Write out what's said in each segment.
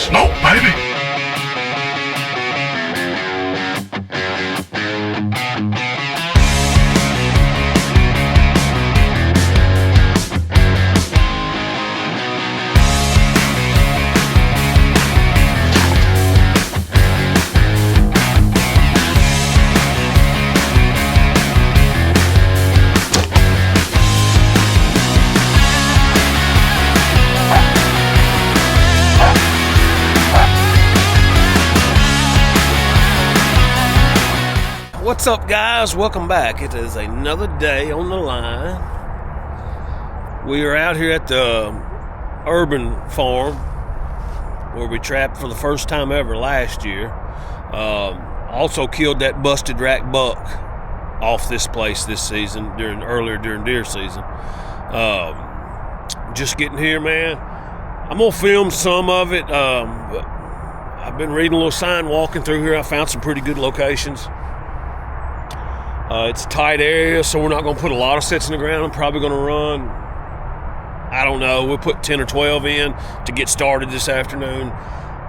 Smoke, baby. What's up, guys? Welcome back. It is another day on the line. We are out here at the urban farm where we trapped for the first time ever last year. Also killed that busted rack buck off this place this season earlier during deer season. Just getting here, man. I'm gonna film some of it. But I've been reading a little sign walking through here. I found some pretty good locations. It's a tight area, so we're not going to put a lot of sets in the ground. I'm probably going to run, I don't know, we'll put 10 or 12 in to get started this afternoon,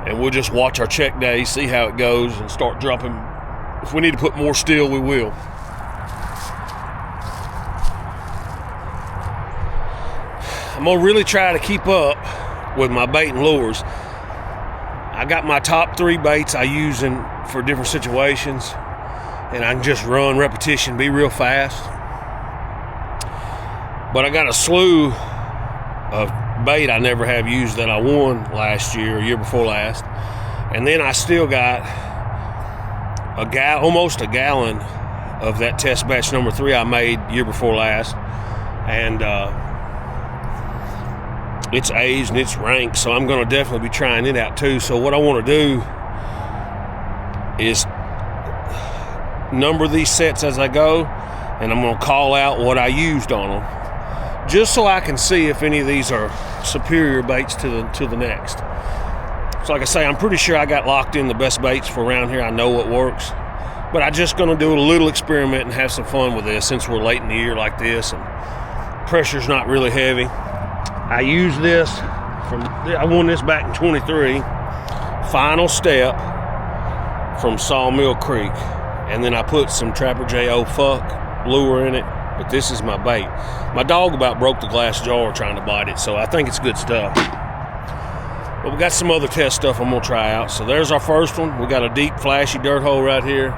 and we'll just watch our check day, see how it goes, and start dropping. If we need to put more still, we will. I'm going to really try to keep up with my bait and lures. I got my top 3 baits I use for different situations. And I can just run repetition, be real fast. But I got a slew of bait I never have used that I won last year or year before last. And then I still got almost a gallon of that test batch number 3 I made year before last. And it's aged and it's ranked, so I'm going to definitely be trying it out too. So what I want to do is number these sets as I go, and I'm going to call out what I used on them, just so I can see if any of these are superior baits to the next. So like I say, I'm pretty sure I got locked in the best baits for around here. I know what works, but I'm just going to do a little experiment and have some fun with this since we're late in the year like this and pressure's not really heavy. I used this I won this back in 23, Final Step from Sawmill Creek. And then I put some Trapper J.O. Fuck lure in it, but this is my bait. My dog about broke the glass jar trying to bite it, so I think it's good stuff. But we got some other test stuff I'm gonna try out. So there's our first one. We got a deep, flashy dirt hole right here.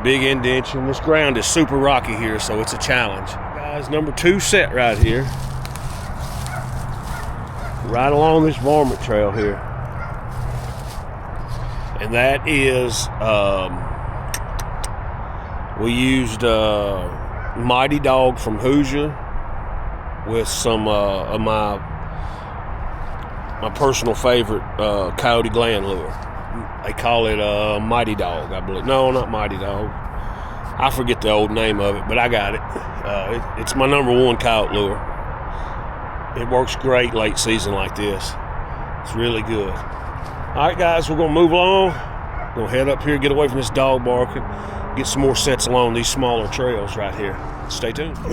Big indentation. This ground is super rocky here, so it's a challenge. Guys, number 2 set right here. Right along this varmint trail here. And that is we used Mighty Dog from Hoosier with some of my personal favorite coyote gland lure. They call it Mighty Dog, I believe. No, not Mighty Dog. I forget the old name of it, but I got it. It's my number 1 coyote lure. It works great late season like this. It's really good. All right, guys, we're going to move along. We're going to head up here, get away from this dog barking, get some more sets along these smaller trails right here. Stay tuned. All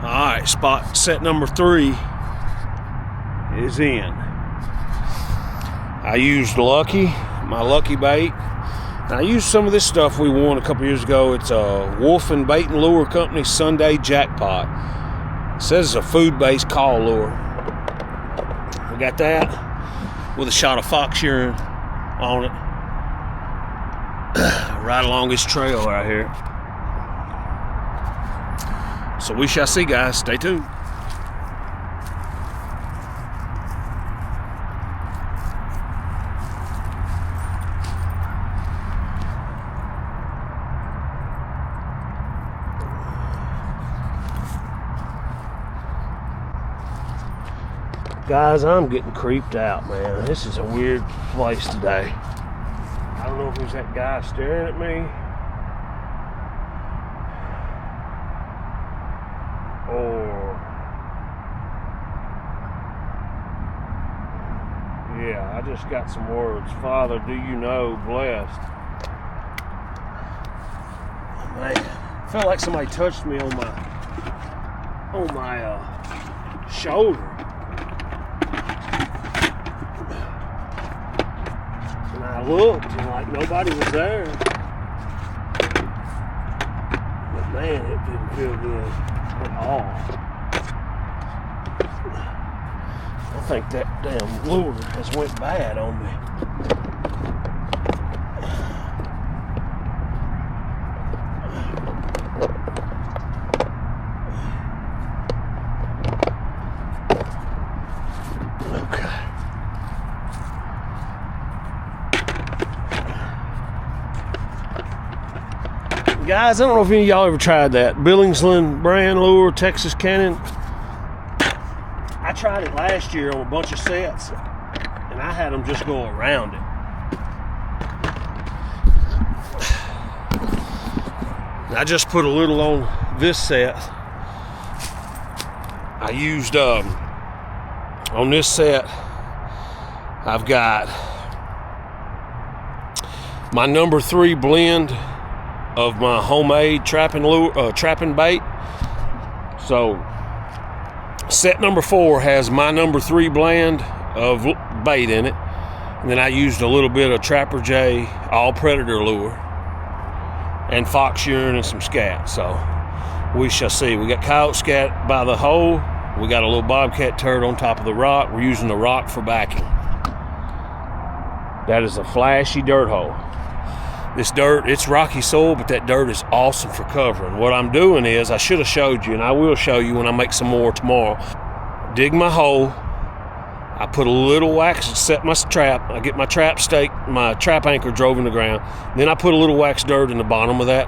right, set number 3 is in. I used my Lucky bait. Now, I used some of this stuff we won a couple years ago. It's a Wolf and Bait and Lure Company Sunday Jackpot. It says it's a food-based call lure. We got that with a shot of fox urine on it. Right along this trail right here. So we shall see, guys. Stay tuned. Guys, I'm getting creeped out, man. This is a weird place today. I don't know if there's that guy staring at me. Or... yeah, I just got some words. Father, do you know, blessed. Man, I felt like somebody touched me on my shoulder. looked and like nobody was there. But man, it didn't feel good at all. I think that damn lure has went bad on me. Guys, I don't know if any of y'all ever tried that Billingsland brand lure, Texas Cannon. I tried it last year on a bunch of sets, and I had them just go around it. I just put a little on this set. I used, on this set, I've got my number 3 blend of my homemade trapping bait. So set number 4 has my number 3 blend of bait in it, and then I used a little bit of Trapper J all predator lure and fox urine and some scat. So we shall see. We got coyote scat by the hole. We got a little bobcat turd on top of the rock. We're using the rock for backing. That is a flashy dirt hole. This dirt, it's rocky soil, but that dirt is awesome for covering. What I'm doing is, I should have showed you, and I will show you when I make some more tomorrow. Dig my hole. I put a little wax, set my trap. I get my trap stake, my trap anchor drove in the ground. Then I put a little wax dirt in the bottom of that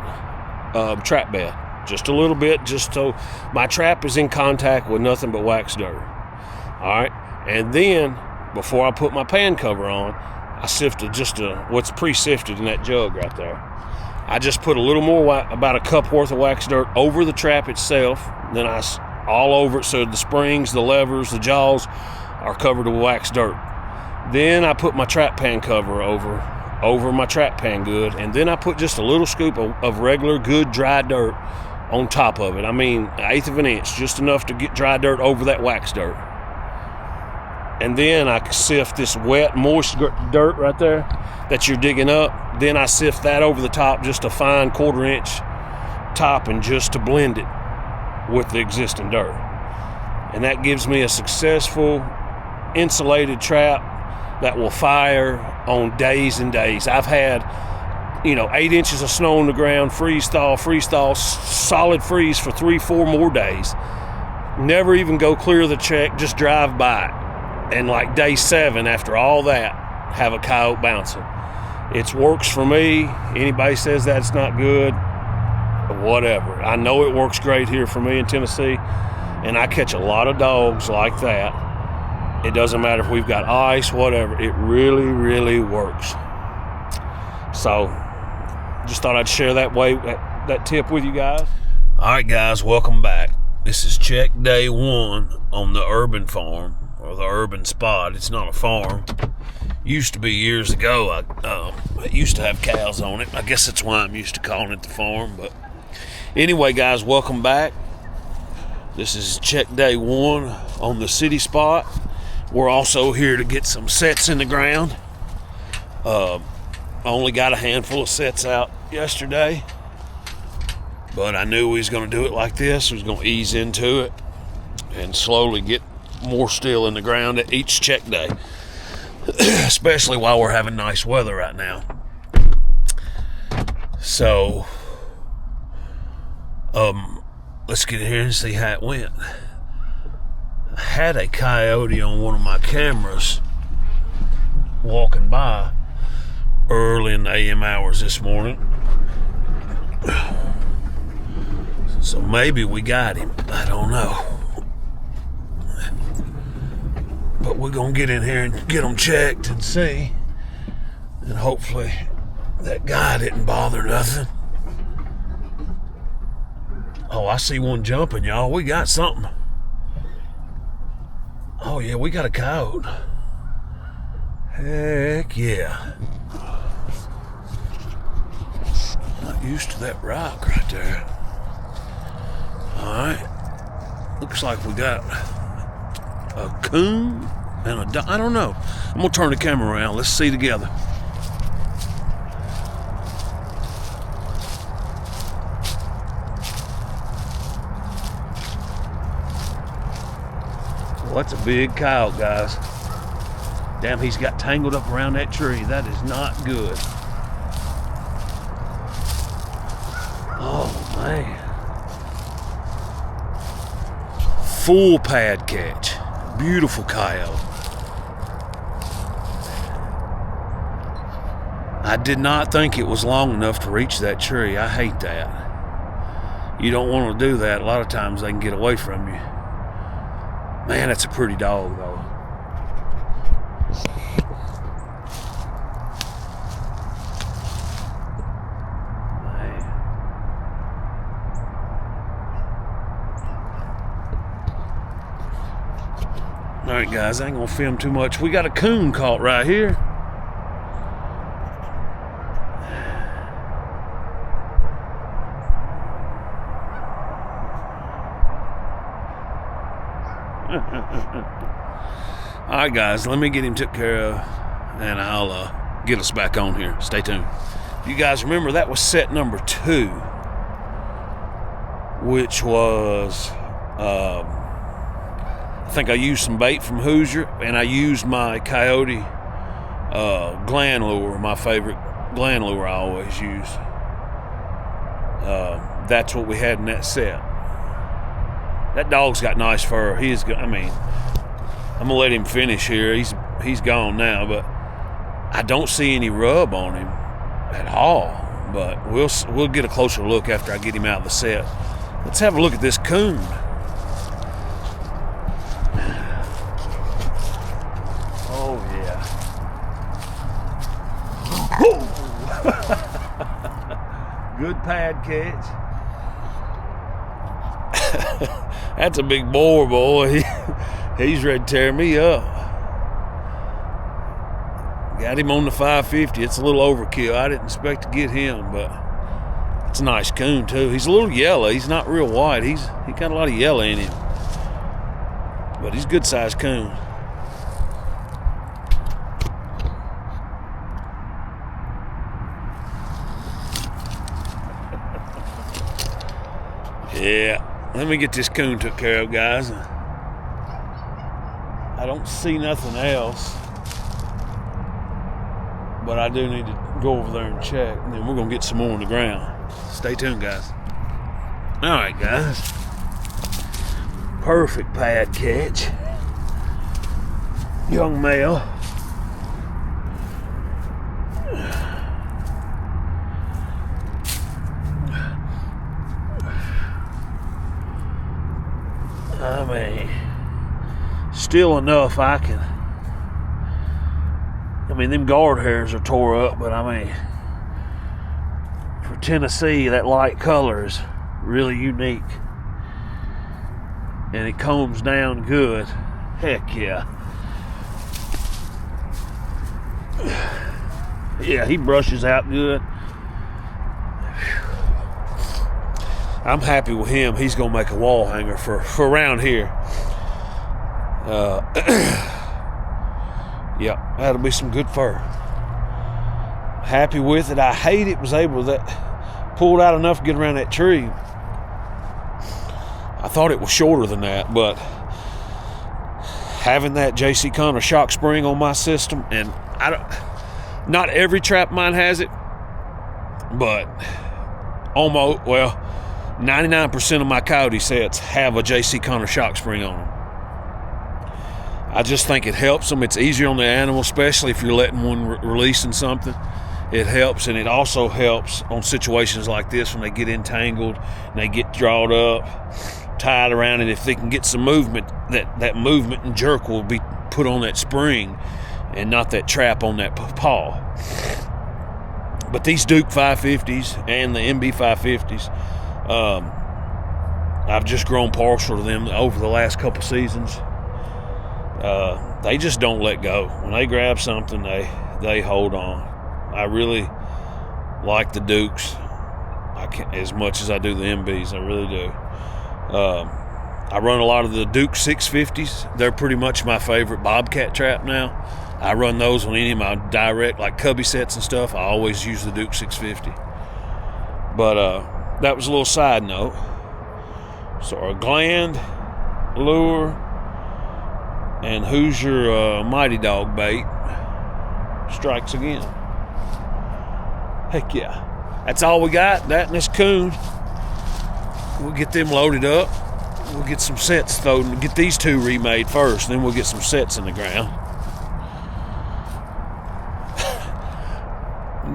trap bed. Just a little bit, just so my trap is in contact with nothing but wax dirt. All right, and then before I put my pan cover on, I sifted what's pre-sifted in that jug right there. I just put a little more, about a cup worth of wax dirt over the trap itself. Then all over it, so the springs, the levers, the jaws are covered with wax dirt. Then I put my trap pan cover over my trap pan good, and then I put just a little scoop of regular good dry dirt on top of it. I mean, 1/8 of an inch, just enough to get dry dirt over that wax dirt. And then I sift this wet, moist dirt right there that you're digging up. Then I sift that over the top, just a fine 1/4 inch topping, just to blend it with the existing dirt. And that gives me a successful insulated trap that will fire on days and days. I've had, 8 inches of snow on the ground, freeze thaw, solid freeze for 3-4 more days. Never even go clear the check, just drive by it. And like day 7, after all that, have a coyote bouncing. It works for me. Anybody says that's not good, whatever. I know it works great here for me in Tennessee, and I catch a lot of dogs like that. It doesn't matter if we've got ice, whatever. It really, really works. So, just thought I'd share that tip with you guys. All right, guys, welcome back. This is check day 1 on the urban farm, or the urban spot. It's not a farm. Used to be years ago. I used to have cows on it. I guess that's why I'm used to calling it the farm. But anyway, guys, welcome back. This is check day 1 on the city spot. We're also here to get some sets in the ground. I only got a handful of sets out yesterday, but I knew we was going to do it like this. We was going to ease into it and slowly get more steel in the ground at each check day, especially while we're having nice weather right now. So let's get in here and see how it went. I had a coyote on one of my cameras walking by early in the AM hours this morning, so maybe we got him. I don't know. But we're going to get in here and get them checked and see. And hopefully that guy didn't bother nothing. Oh, I see one jumping, y'all. We got something. Oh, yeah, we got a coyote. Heck yeah. Not used to that rock right there. All right. Looks like we got a coon and I don't know. I'm gonna turn the camera around. Let's see together. that's a big coyote, guys. Damn, he's got tangled up around that tree. That is not good. Oh, man. Full pad catch. Beautiful coyote. I did not think it was long enough to reach that tree. I hate that. You don't want to do that. A lot of times they can get away from you. Man, that's a pretty dog, though. All right, guys, I ain't gonna film too much. We got a coon caught right here. All right, guys, let me get him took care of, and I'll get us back on here. Stay tuned. You guys remember that was set number 2, which was I think I used some bait from Hoosier, and I used my coyote gland lure, my favorite gland lure I always use. That's what we had in that set. That dog's got nice fur. He's good. I mean, I'm gonna let him finish here. He's gone now, but I don't see any rub on him at all. But we'll get a closer look after I get him out of the set. Let's have a look at this coon. Oh yeah. Good pad catch. That's a big boar, boy. He's ready to tear me up. Got him on the 550. It's a little overkill. I didn't expect to get him, but it's a nice coon too. He's a little yellow. He's not real white. He got a lot of yellow in him, but he's a good sized coon. Yeah. Let me get this coon took care of, guys. I don't see nothing else, but I do need to go over there and check, and then we're going to get some more on the ground. Stay tuned, guys. All right, guys. Perfect pad catch. Young male. I mean, still enough them guard hairs are tore up, but I mean, for Tennessee, that light color is really unique. And it combs down good. Heck yeah. Yeah, he brushes out good. I'm happy with him. He's gonna make a wall hanger for around here. Yeah, that'll be some good fur. Happy with it. I hate it was able to pulled out enough to get around that tree. I thought it was shorter than that, but having that J.C. Connor shock spring on my system, and not every trap mine has it, but almost, 99% of my coyote sets have a J.C. Connor shock spring on them. I just think it helps them. It's easier on the animal, especially if you're letting one releasing something. It helps, and it also helps on situations like this when they get entangled and they get drawn up, tied around it. If they can get some movement, that movement and jerk will be put on that spring and not that trap on that paw. But these Duke 550s and the MB 550s, I've just grown partial to them over the last couple seasons. They just don't let go. When they grab something, they hold on. I really like the Dukes as much as I do the MBs. I really do. I run a lot of the Duke 650s. They're pretty much my favorite bobcat trap now. I run those on any of my direct, like cubby sets and stuff. I always use the Duke 650. But that was a little side note. So our gland lure And who's your mighty dog bait strikes again. Heck yeah. That's all we got, that and this coon. We'll get them loaded up. We'll get some sets thrown, get these two remade first, then we'll get some sets in the ground.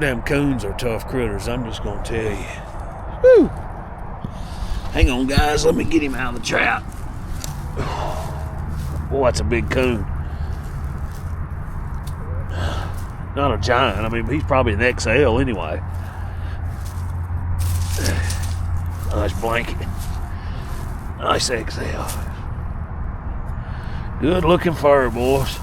Damn coons are tough critters, I'm just gonna tell you. Woo! Hang on, guys, let me get him out of the trap. Boy, that's a big coon. Not a giant, I mean, he's probably an XL anyway. Nice blanket. Nice XL. Good looking fur, boys.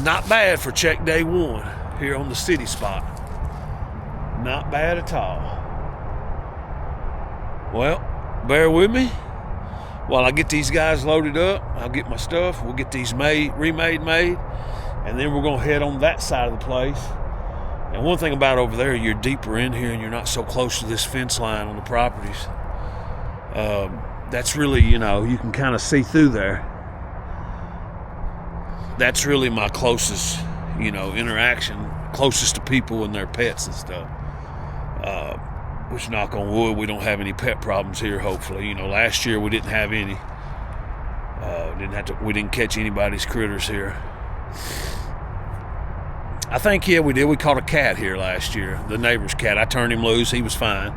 Not bad for check day one here on the city spot. Not bad at all. Well, bear with me while I get these guys loaded up. I'll get my stuff. We'll get these remade, and then we're going to head on that side of the place. And one thing about over there, you're deeper in here and you're not so close to this fence line on the properties. That's really, you can kind of see through there. That's really my closest, interaction, closest to people and their pets and stuff. Which, knock on wood, we don't have any pet problems here, hopefully. Last year we didn't have any. We didn't catch anybody's critters here. I think, yeah, we did. We caught a cat here last year, the neighbor's cat. I turned him loose. He was fine.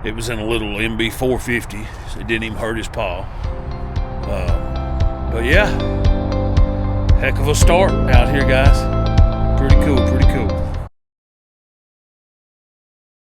It was in a little MB 450. So it didn't even hurt his paw. But, yeah, heck of a start out here, guys. Pretty cool, pretty cool.